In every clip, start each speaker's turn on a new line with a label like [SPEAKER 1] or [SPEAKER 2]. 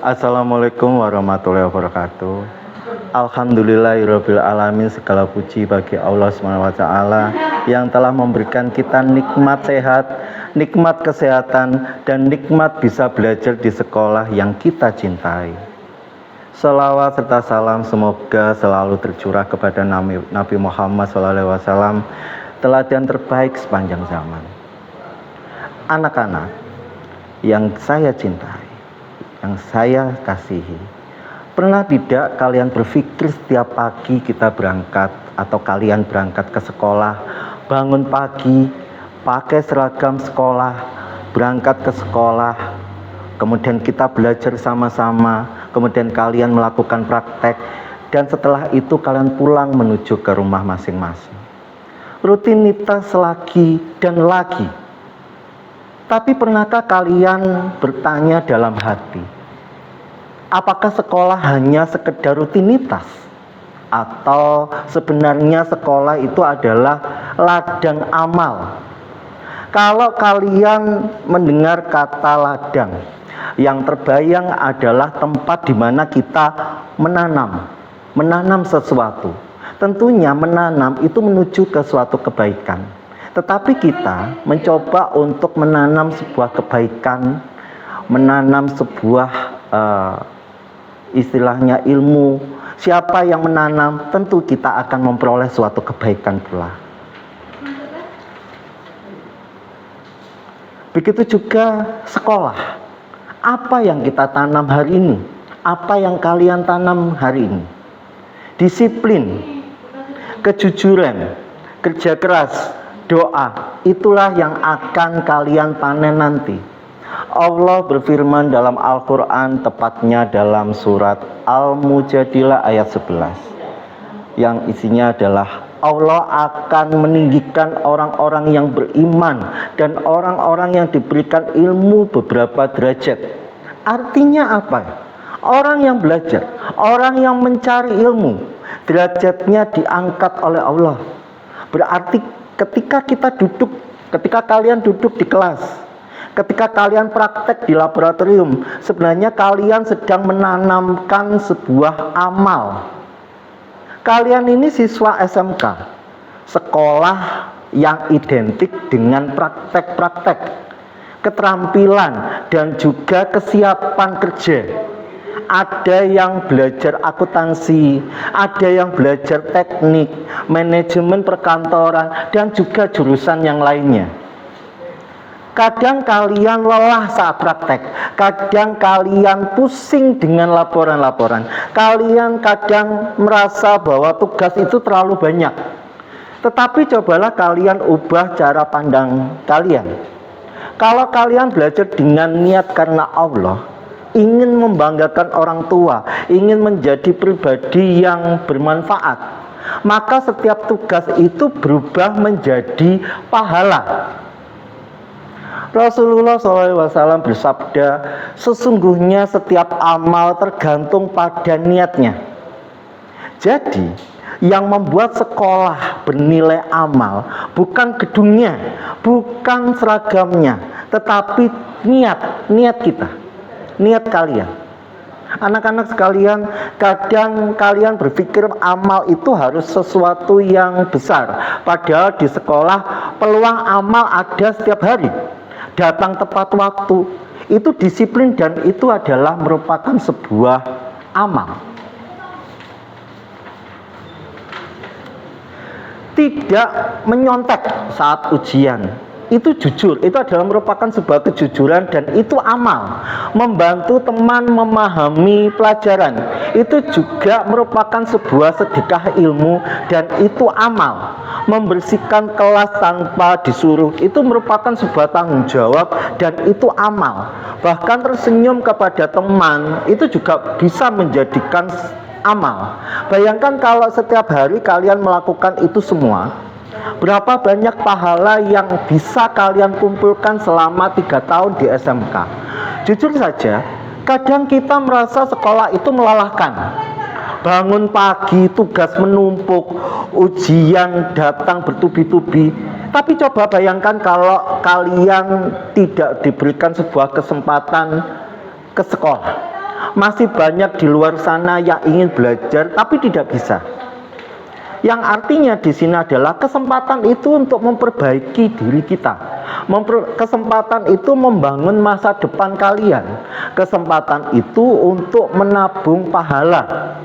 [SPEAKER 1] Assalamualaikum warahmatullahi wabarakatuh. Alhamdulillahirabbil alamin, segala puji bagi Allah Subhanahu wa taala yang telah memberikan kita nikmat sehat, nikmat kesehatan, dan nikmat bisa belajar di sekolah yang kita cintai. Salawat serta salam semoga selalu tercurah kepada Nabi Muhammad SAW, teladan terbaik sepanjang zaman. Anak-anak yang saya cintai, yang saya kasihi, pernah tidak kalian berpikir setiap pagi kita berangkat atau kalian berangkat ke sekolah, bangun pagi, pakai seragam sekolah, berangkat ke sekolah, kemudian kita belajar sama-sama, kemudian kalian melakukan praktek, dan setelah itu kalian pulang menuju ke rumah masing-masing. Rutinitas lagi dan lagi. Tapi pernahkah kalian bertanya dalam hati, apakah sekolah hanya sekedar rutinitas? Atau sebenarnya sekolah itu adalah ladang amal? Kalau kalian mendengar kata ladang, yang terbayang adalah tempat di mana kita menanam sesuatu. Tentunya menanam itu menuju ke suatu kebaikan. Tetapi kita mencoba untuk menanam sebuah kebaikan, menanam sebuah istilahnya ilmu. Siapa yang menanam, tentu kita akan memperoleh suatu kebaikan pula. Begitu juga sekolah. Apa yang kita tanam hari ini? Apa yang kalian tanam hari ini? Disiplin, kejujuran, kerja keras, doa, itulah yang akan kalian panen nanti. Allah berfirman dalam Al-Quran, tepatnya dalam surat Al-Mujadilah ayat 11, yang isinya adalah Allah akan meninggikan orang-orang yang beriman dan orang-orang yang diberikan ilmu beberapa derajat. Artinya apa? Orang yang belajar, orang yang mencari ilmu, derajatnya diangkat oleh Allah. Berarti ketika kalian duduk di kelas, ketika kalian praktek di laboratorium, sebenarnya kalian sedang menanamkan sebuah amal. Kalian ini siswa SMK, sekolah yang identik dengan praktek-praktek, keterampilan, dan juga kesiapan kerja. Ada yang belajar akuntansi, ada yang belajar teknik, manajemen perkantoran, dan juga jurusan yang lainnya. Kadang kalian lelah saat praktek, kadang kalian pusing dengan laporan-laporan, kalian kadang merasa bahwa tugas itu terlalu banyak. Tetapi cobalah kalian ubah cara pandang kalian. Kalau kalian belajar dengan niat karena Allah, ingin membanggakan orang tua, ingin menjadi pribadi yang bermanfaat, maka setiap tugas itu berubah menjadi pahala. Rasulullah SAW bersabda, sesungguhnya setiap amal tergantung pada niatnya. Jadi, yang membuat sekolah bernilai amal bukan gedungnya, bukan seragamnya, tetapi niat kita, niat kalian. Anak-anak sekalian, kadang kalian berpikir amal itu harus sesuatu yang besar. Padahal di sekolah peluang amal ada setiap hari. Datang tepat waktu, itu disiplin dan itu adalah merupakan sebuah amal. Tidak menyontek saat ujian, itu jujur, itu adalah merupakan sebuah kejujuran dan itu amal. Membantu teman memahami pelajaran, itu juga merupakan sebuah sedekah ilmu dan itu amal. Membersihkan kelas tanpa disuruh, itu merupakan sebuah tanggung jawab dan itu amal. Bahkan tersenyum kepada teman, itu juga bisa menjadikan amal. Bayangkan kalau setiap hari kalian melakukan itu semua, berapa banyak pahala yang bisa kalian kumpulkan selama 3 tahun di SMK. Jujur saja, kadang kita merasa sekolah itu melelahkan. Bangun pagi, tugas menumpuk, ujian datang bertubi-tubi. Tapi coba bayangkan kalau kalian tidak diberikan sebuah kesempatan ke sekolah. Masih banyak di luar sana yang ingin belajar tapi tidak bisa. Yang artinya di sini adalah kesempatan itu untuk memperbaiki diri kita. Kesempatan itu membangun masa depan kalian. Kesempatan itu untuk menabung pahala.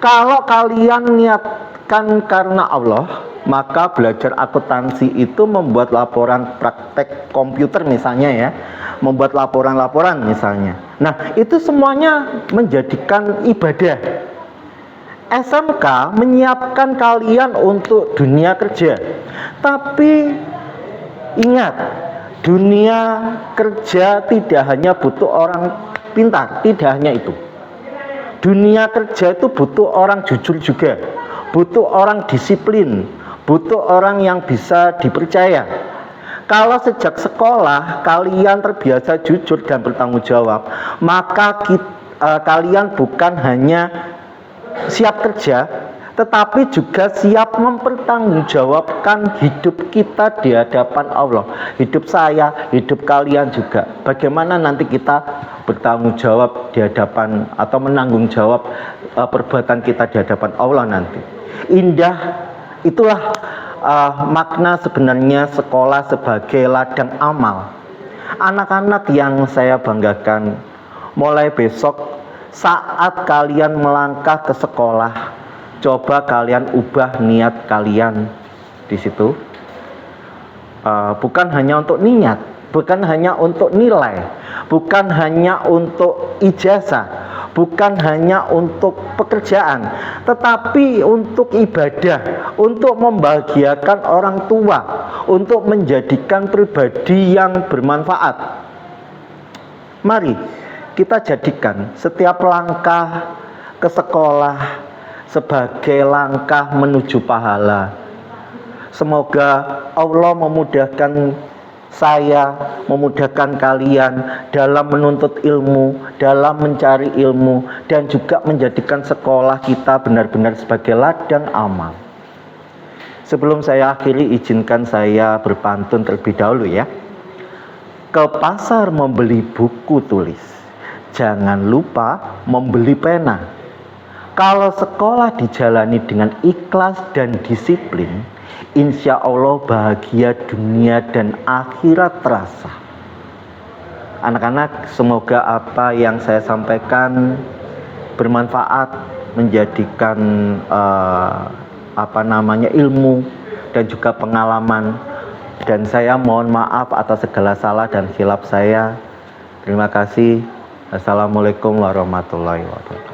[SPEAKER 1] Kalau kalian niatkan karena Allah, maka belajar akuntansi itu membuat laporan praktek komputer misalnya ya, membuat laporan-laporan misalnya. Nah, itu semuanya menjadikan ibadah. SMK menyiapkan kalian untuk dunia kerja. Tapi ingat, dunia kerja tidak hanya butuh orang pintar, tidak hanya itu. Dunia kerja itu butuh orang jujur juga, butuh orang disiplin, butuh orang yang bisa dipercaya. Kalau sejak sekolah kalian terbiasa jujur dan bertanggung jawab, maka kalian bukan hanya siap kerja, tetapi juga siap mempertanggungjawabkan hidup kita di hadapan Allah. Hidup saya, hidup kalian juga. Bagaimana nanti kita bertanggung jawab di hadapan atau menanggung jawab perbuatan kita di hadapan Allah nanti. Indah, itulah makna sebenarnya sekolah sebagai ladang amal. Anak-anak yang saya banggakan, mulai besok saat kalian melangkah ke sekolah, coba kalian ubah niat kalian di situ. Bukan hanya untuk niat, bukan hanya untuk nilai, bukan hanya untuk ijazah, bukan hanya untuk pekerjaan, tetapi untuk ibadah, untuk membahagiakan orang tua, untuk menjadikan pribadi yang bermanfaat. Mari kita jadikan setiap langkah ke sekolah sebagai langkah menuju pahala. Semoga Allah memudahkan saya, memudahkan kalian dalam menuntut ilmu, dalam mencari ilmu, dan juga menjadikan sekolah kita benar-benar sebagai ladang amal. Sebelum saya akhiri, izinkan saya berpantun terlebih dahulu ya. Ke pasar membeli buku tulis, jangan lupa membeli pena. Kalau sekolah dijalani dengan ikhlas dan disiplin, insya Allah bahagia dunia dan akhirat terasa. Anak-anak, semoga apa yang saya sampaikan bermanfaat, menjadikan ilmu dan juga pengalaman. Dan saya mohon maaf atas segala salah dan khilaf saya. Terima kasih. Assalamualaikum warahmatullahi wabarakatuh.